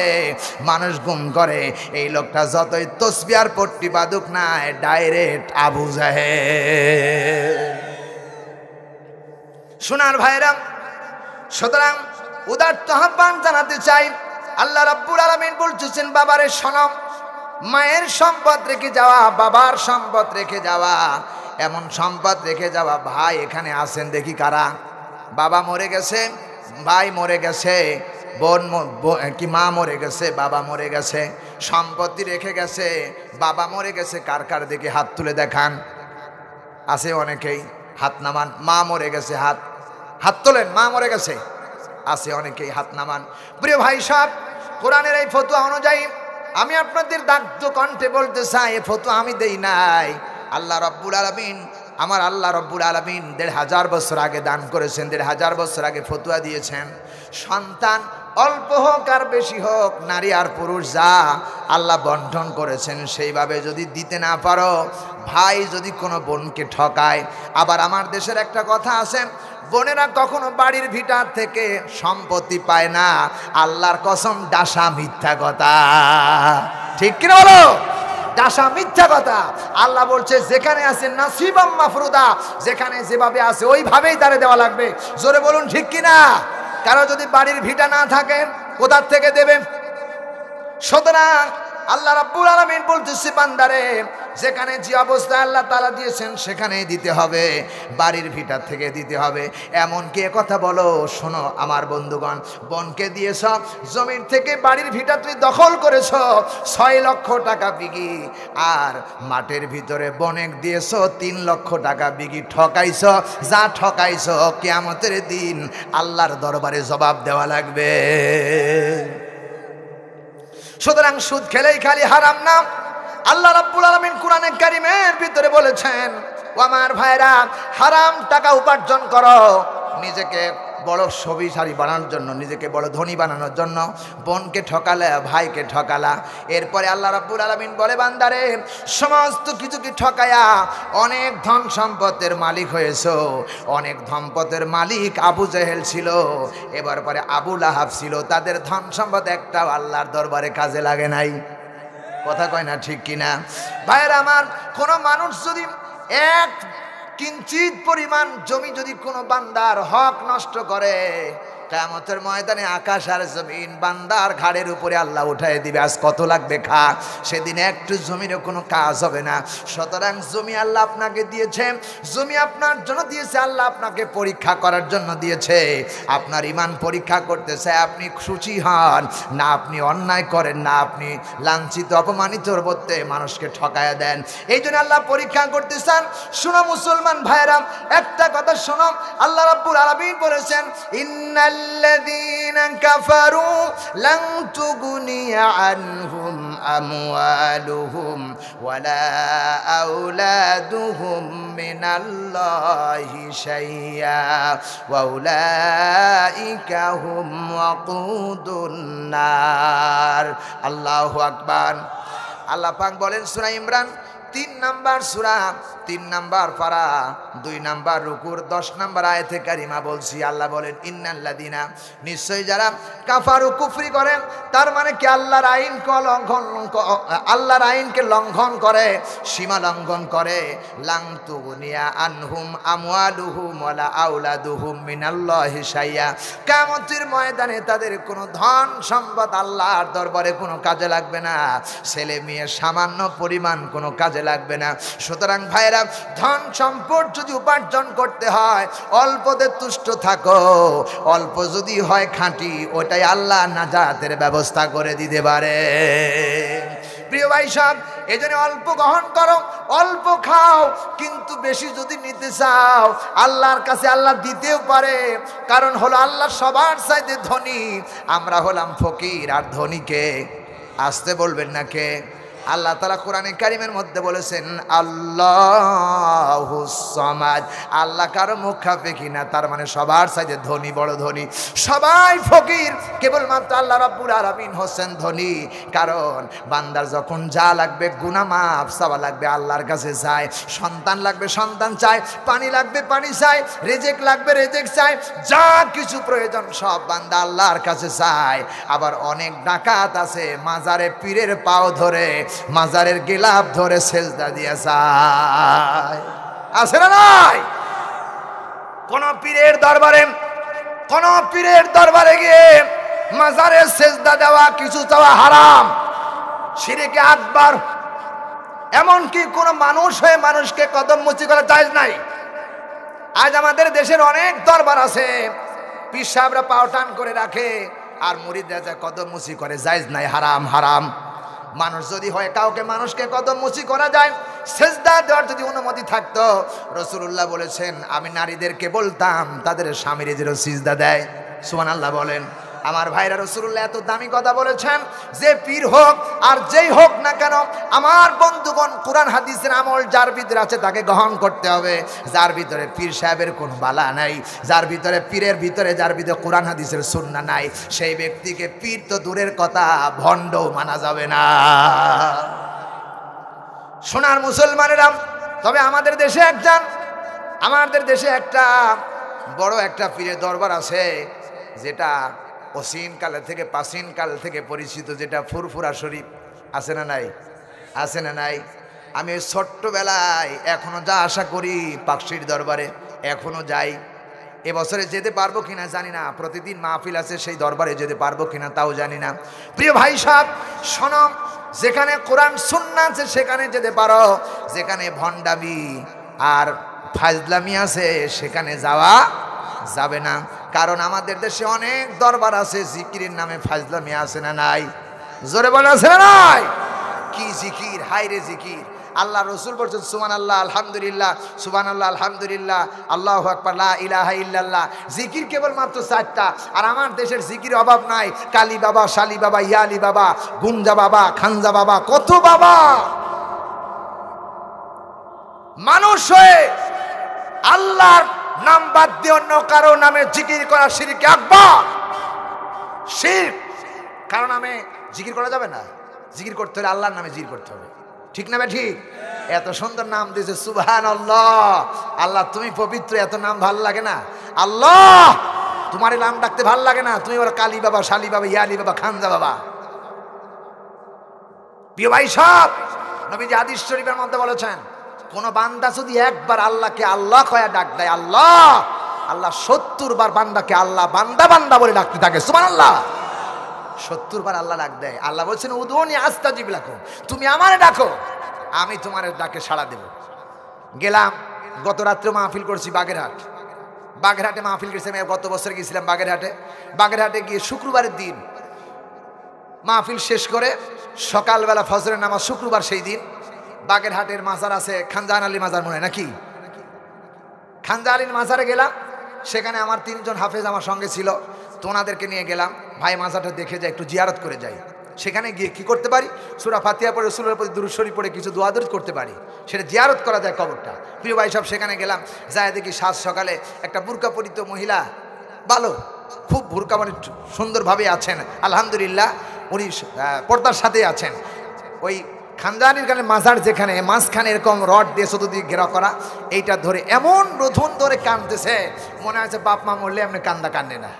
মানুষ গুম করে, এই লোকটা যতই তসবিহ আর পট্টি বাদুক না, ডাইরেক্ট আবু জাহেল। সোনার ভাইরা, সুতরাং উদারত আহ্বান জানাতে চাই, আল্লাহ রাব্বুল আলামিন বলতেছেন বাবারে শোনো, মায়ের সম্পদ রেখে যাওয়া, বাবার সম্পদ রেখে যাওয়া, এমন সম্পদ রেখে যাওয়া। ভাই এখানে আছেন দেখি কারা? বাবা মরে গেছে, ভাই মরে গেছে, বোন কি মা মরে গেছে, বাবা মরে গেছে, সম্পত্তি রেখে গেছে, বাবা মরে গেছে। কার কার দেখি হাত তুলে দেখান। আছে অনেকেই, হাত নামান। মা মরে গেছে, হাত হাত তোলেন। মা মরে গেছে, আছে অনেকেই, হাত নামান। প্রিয় ভাই সাহেব, কোরআনের এই ফতোয়া অনুযায়ী আমি আপনাদের দাগ্ধ কণ্ঠে বলতে চাই, এ ফতোয়া আমি দেই নাই। আল্লাহ রাব্বুল আলামিন, আমার আল্লাহ রাব্বুল আলামিন ১৫০০ বছর আগে দান করেছেন, ১৫০০ বছর আগে ফতোয়া দিয়েছেন। সন্তান অল্প হোক আর বেশি হোক, নারী আর পুরুষ যা আল্লাহ বন্টন করেছেন সেইভাবে যদি দিতে না পারো, ভাই যদি কোনো বোনকে ঠকায়। আবার আমার দেশের একটা কথা আছে, বোনেরা কখনো বাড়ির ভিটার থেকে সম্পত্তি পায় না। আল্লাহর কসম, ডাসা মিথ্যা কথা। ঠিক কিনা বলো? ডাসা মিথ্যা কথা। আল্লাহ বলছে যেখানে আছে নাসিবাম মাফরুদা, যেখানে যেভাবে আছে ওইভাবেই তারে দেওয়া লাগবে। জোরে বলুন ঠিক কিনা? কারো যদি বাড়ির ভিটা না থাকে, কোথার থেকে দেবে? সুতরাং আল্লাহ রাব্বুল আলামিন বলতেছে বান্দারে, যেখানে যে অবস্থায় আল্লাহ তাআলা দিয়েছেন সেখানেই দিতে হবে, বাড়ির ভিটার থেকে দিতে হবে। এমনকি কথা বলো, শোনো আমার বন্ধুগণ, বোনকে দিয়েছ জমির থেকে বাড়ির ভিটা তুই দখল করেছ ৬ লক্ষ টাকা বিঘি, আর মাঠের ভিতরে বনেক দিয়েছ ৩ লক্ষ টাকা বিঘি। ঠকাইছ, যা ঠকাইছ কিয়ামতের দিন আল্লাহর দরবারে জবাব দেওয়া লাগবে। সুতরাং সুদ খেলেই খালি হারাম না। আল্লাহ রাব্বুল আলামিন কোরআনে কারীমের ভিতরে বলেছেন, ও আমার ভাইরা, হারাম টাকা উপার্জন করো নিজেকে বড় শক্তিশালী বানানোর জন্য, নিজেকে বড় ধনী বানানোর জন্য। বোনকে ঠকালে, ভাইকে ঠকালা। এরপরে আল্লাহ রাব্বুল আলামিন বলে বান্দারে, সমস্ত কিছুকে ঠকায়া অনেক ধন সম্পদের মালিক হয়েছো। অনেক সম্পদের মালিক আবু জেহেল ছিল, এবার পরে আবু লাহাব ছিল। তাদের ধন সম্পদ একটাও আল্লাহর দরবারে কাজে লাগে নাই। কথা কয় না ঠিক কিনা? ভাইয়ের আমার, কোন মানুষ যদি এক কিঞ্চিত পরিমাণ জমি যদি কোনো বান্দার হক নষ্ট করে, কিয়ামতের ময়দানে আকাশ আর জমিন বান্দার ঘাড়ের উপরে আল্লাহ উঠায় দিবে। আজ কত লাগবে খা, সেদিন একটু জমিরও কোনো কাজ হবে না। সুতরাং জমি আল্লাহ আপনাকে দিয়েছে, জমি আপনার জন্য দিয়েছে, আল্লাহ আপনাকে পরীক্ষা করার জন্য দিয়েছে। আপনার ঈমান পরীক্ষা করতেছে আপনি খুশি হন না আপনি অন্যায় করেন, না আপনি লাঞ্ছিত অপমানিত করতে মানুষকে ঠকায়া দেন। এই জন্য আল্লাহ পরীক্ষা করতেছেন। শোনো মুসলমান ভাইরা, একটা কথা শোনো, আল্লাহ রাব্বুল আলামিন বলেছেন, ইন্নাল্লাযীনা কাফারু লান তুগনিয়া আনহুম আমওয়ালুহুম ওয়ালা আওলাদুহুম মিনাল্লাহি শাইয়্যা ওয়া উলাইকা হুম ওয়াকুদুন নার। আল্লাহু আকবার। আল্লাহ পাক বলেন সূরা ইমরান 3 নাম্বার সূরা 3 নাম্বার পারা 2 নাম্বার রুকুর 10 নাম্বার আয়াতে কারিমা বলছি। আল্লাহ বলেন ইন্নাল্লাযীনা, নিশ্চয় যারা কাফারু কুফরি করে, তার মানে কি আল্লাহর আইনকে লঙ্ঘন, আল্লাহর আইনকে লঙ্ঘন করে, সীমা লঙ্ঘন করে, লাং তুগনিয়া আনহুম আমওয়ালুহুম ওয়ালা আওলাদুহুম মিনাল্লাহি শাইয়্যা, কিয়ামতের ময়দানে তাদের কোনো ধন সম্পদ আল্লাহর দরবারে কোনো কাজে লাগবে না, ছেলে মেয়ে সামান্য পরিমাণ কোনো কাজে লাগবে না। সুতরাং ভাইরা, ধন সম্পদ যদি উপার্জন করতে হয় অল্পতে তুষ্ট থাকো, অল্প যদি হয় খাঁটি, ওটাই আল্লাহ নাজাতের ব্যবস্থা করে দিতে পারে। প্রিয় ভাই সব, এই জন্য অল্প গ্রহণ করো, অল্প খাও, কিন্তু বেশি যদি নিতে চাও আল্লাহর কাছে আল্লাহ দিতেও পারে। কারণ হলো আল্লাহ সবার চাইতে ধনী, আমরা হলাম ফকির। আর ধনীকে আসতে বলবেন না কে? আল্লাহ তাআলা কোরআনে কারিমের মধ্যে বলেছেন আল্লাহুস সামাদ, আল্লাহ কারো মুখাপেক্ষী না, তার মানে সবার চাইতে ধনী, বড় ধনী। সবাই ফকির, কেবলমাত্র আল্লাহ রাব্বুল আলামিন হোসেন ধনী। কারণ বান্দার যখন যা লাগবে, গুনাহ মাফ চাওয়া লাগবে, আল্লাহর কাছে চায়। সন্তান লাগবে, সন্তান চায়। পানি লাগবে, পানি চায়। রিজিক লাগবে, রিজিক চায়। যা কিছু প্রয়োজন সব বান্দা আল্লাহর কাছে চায়। আবার অনেক ডাকাত আছে মাজারে পীরের পাও ধরে, মাজারের গিলাফ ধরে সেজদা দিয়ে যায়, আছে না নাই? কোন পীরের দরবারে গিয়ে মাজারে সেজদা দেওয়া, কিছু চাওয়া হারাম, শিরকে আকবার। এমনকি কোন মানুষ হয়ে মানুষকে কদম মুচি করা জায়েজ নাই। আজ আমাদের দেশের অনেক দরবার আছে, পীর সাহেবরা পাও টান করে রাখে আর মুরিদরা যায় কদম মুচি করে, জায়েজ নাই, হারাম, হারাম। মানুষ যদি হয় কাউকে মানুষকে কদম মুচি করা যায়, সেজদা দেওয়ার যদি অনুমতি থাকতো, রাসূলুল্লাহ বলেছেন আমি নারীদেরকে বলতাম তাদের স্বামীর যেন সিজদা দেয়। সুবহানাল্লাহ বলেন। আমার ভাইরা, রাসূলুল্লাহ এত দামি কথা বলেছেন, যে পীর হোক আর যেই হোক না কেন, আমার বন্ধুগণ, কোরআন হাদিসের আমল যার ভিতরে আছে তাকে গ্রহণ করতে হবে। যার ভিতরে পীর সাহেবের কোনো বালা নাই, যার ভিতরে পীরের ভিতরে, যার ভিতরে কোরআন হাদিসের সুন্নাহ নাই, সেই ব্যক্তিকে পীর তো দূরের কথা, ভণ্ডও মানা যাবে না। সোনার মুসলমানেরা, তবে আমাদের দেশে একটা বড় একটা পীরের দরবার আছে, যেটা অসীন কালে থেকে প্রাচীন কাল থেকে পরিচিত, যেটা ফুরফুরা শরীফ। আছে না নাই? আছে না নাই? আমি ছোট্টবেলায় এখনো যা আশা করি পাকশির দরবারে, এখনো যাই। এবছরে যেতে পারবো কিনা জানি না, প্রতিদিন মাহফিল আছে, সেই দরবারে যেতে পারবো কিনা তাও জানি না। প্রিয় ভাই সাহেব শোনো, যেখানে কোরআন সুন্নাহ আছে সেখানে যেতে পারো, যেখানে ভণ্ডামি আর ফাজলামি আছে সেখানে যাওয়া যাবে না। কারণ আমাদের দেশে অনেক দরবার আছে, জিকিরের নামে ফাজলামি আছে না নাই? জোরে বলে আছে না নাই? কি জিকির, হায়রে জিকির! আল্লাহ রসুল বলছেন সুবহানাল্লাহ আলহামদুলিল্লাহ, সুবহানাল্লাহ আলহামদুলিল্লাহ, আল্লাহু আকবার, লা ইলাহা ইল্লাল্লাহ। জিকির কেবলমাত্র 4টা। আর আমার দেশের জিকির অভাব নাই। কালী বাবা, শালি বাবা, ইয়ালি বাবা, গুঞ্জা বাবা, খানজা বাবা, কত বাবা। মানুষ হয়ে আল্লাহর নাম বাদ দিয়ে অন্য কারো নামে জিকির করা শিরক আকবার, শিরক। কারো নামে জিকির করা যাবে না। জিকির করতে হলে আল্লাহর নামে জিকির করতে হবে, ঠিক না ভাই? ঠিক। এত সুন্দর নাম দিয়েছে সুবহানাল্লাহ। আল্লাহ তুমি পবিত্র, এত নাম ভাল লাগে না? আল্লাহ তোমার নাম ডাকতে ভাল লাগে না? তুমি ওরা কালী বাবা, শালি বাবা, ইয়ালি বাবা, খানজা বাবা। প্রিয় ভাই সব, নবীজি হাদিস শরীফের মধ্যে বলেছেন, কোন বান্দা যদি একবার আল্লাহকে আল্লাহ কয়া ডাক দেয়, আল্লাহ আল্লাহ 70 বার বান্দাকে আল্লাহ বান্দা বান্দা বলে ডাকতে থাকে। সুবহানাল্লাহ। 70 বার আল্লাহ ডাক দেয়। আল্লাহ বলছেন উদুনি আস্তাজিব লাকুম, তুমি আমারে ডাকো, আমি তোমার ডাকে সাড়া দেব। গেলাম, গত রাত্রে মাহফিল করছি বাগেরহাটে মাহফিল করেছি। আমি গত বছর গিয়েছিলাম বাগেরহাটে গিয়ে শুক্রবারের দিন মাহফিল শেষ করে সকালবেলা ফজরের নামাজ, শুক্রবার সেই দিন বাগেরহাটের মাজার আছে খানজাহান আলী মাজার, মনে হয় নাকি, খানজাহান আলীর মাজারে গেলাম। সেখানে আমার 3 জন হাফেজ আমার সঙ্গে ছিল, তো ওনাদেরকে নিয়ে গেলাম, ভাই মাজারটা দেখে যাই, একটু জিয়ারত করে যাই। সেখানে গিয়ে কি করতে পারি, সূরা ফাতিহা পড়ে রাসূলের প্রতি দুরূদ শরীফ পড়ে কিছু দোয়া দরুদ করতে পারি, সেটা জিয়ারত করা যায় কবরটা। প্রিয় ভাই সব, সেখানে গেলাম, যায় দেখি সাত সকালে একটা বুরকা পরিত মহিলা, ভালো খুব বুরকা মানে সুন্দরভাবে আছেন আলহামদুলিল্লাহ, উনি পর্দার সাথে আছেন। ওই খানজাহানির গানে মাজার যেখানে মাঝখানে এরকম রড দিয়ে চতুর্দিকে ঘেরা করা, এইটা ধরে এমন রোধন ধরে কাঁদতেছে, মনে হচ্ছে বাপ মা মরলে এমনি কান্দা কান্দে না।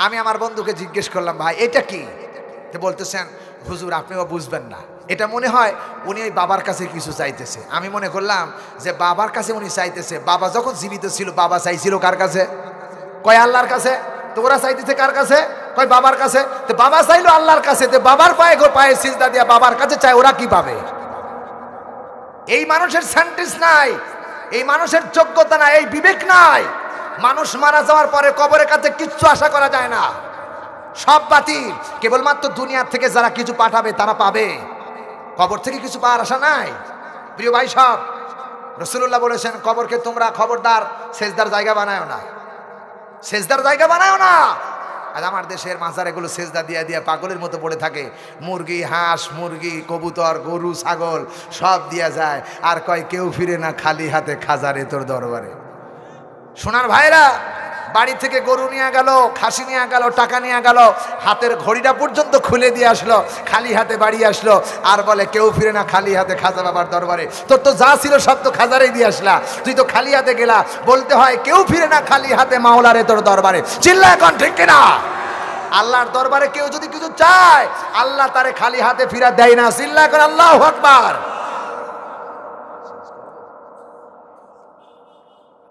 আমি আমার বন্ধুকে জিজ্ঞেস করলাম, ভাই এটা কি? তো বলতেছেন, হুজুর আপনিও বুঝবেন না, এটা মনে হয় উনি ওই বাবার কাছে কিছু চাইতেছে। আমি মনে করলাম যে বাবার কাছে উনি চাইতেছে, বাবা যখন জীবিত ছিল বাবা চাইছিল কার কাছে? কয় আল্লাহর কাছে। তো ওরা চাইতেছে কার কাছে? কয় বাবার কাছে। তো বাবা চাইলো আল্লাহর কাছে, তো বাবার পায়ে সিজদা দিয়া বাবার কাছে চায়, ওরা কি পাবে? এই মানুষের সেন্টেন্স নাই, এই মানুষের যোগ্যতা নাই, এই বিবেক নাই। মানুষ মারা যাওয়ার পরে কবরের কাছে কিচ্ছু আশা করা যায় না, সব বাতিল। কেবলমাত্র দুনিয়া থেকে যারা কিছু পাঠাবে তারা পাবে, কবর থেকে কিছু পাওয়ার আশা নাই। প্রিয় ভাই সব, রাসূলুল্লাহ বলেছেন, কবরকে তোমরা খবরদার সেজদার জায়গা বানায়ো না, সেজদার জায়গা বানায়ো না। আর আমার দেশের মাজার এগুলো সেজদা দিয়ে দিয়ে পাগলের মতো পড়ে থাকে, মুরগি হাঁস মুরগি কবুতর গরু ছাগল সব দিয়া যায়, আর কয় কেউ ফিরে না খালি হাতে খাজারে তোর দরবারে। সোনার ভাইরা, বাড়ি থেকে গরু নিয়ে গেল, খাসি নিয়ে গেল, টাকা নিয়ে গেল, হাতের ঘড়িটা পর্যন্ত খুলে দিয়ে আসলো, খালি হাতে বাড়ি আসলো, আর বলে কেউ ফিরে না খালি হাতে খাজা বাবার দরবারে। তোর তো যা ছিল সব তো খাজারে দিয়ে আসলা, তুই তো খালি হাতে গেলা। বলতে হয় কেউ ফিরে না খালি হাতে মাওলারে তোর দরবারে। চিল্লা এখন ঠিক কিনা? আল্লাহর দরবারে কেউ যদি কিছু চায়, আল্লাহ তারে খালি হাতে ফিরা দেয় না। চিল্লা এখন আল্লাহু আকবার।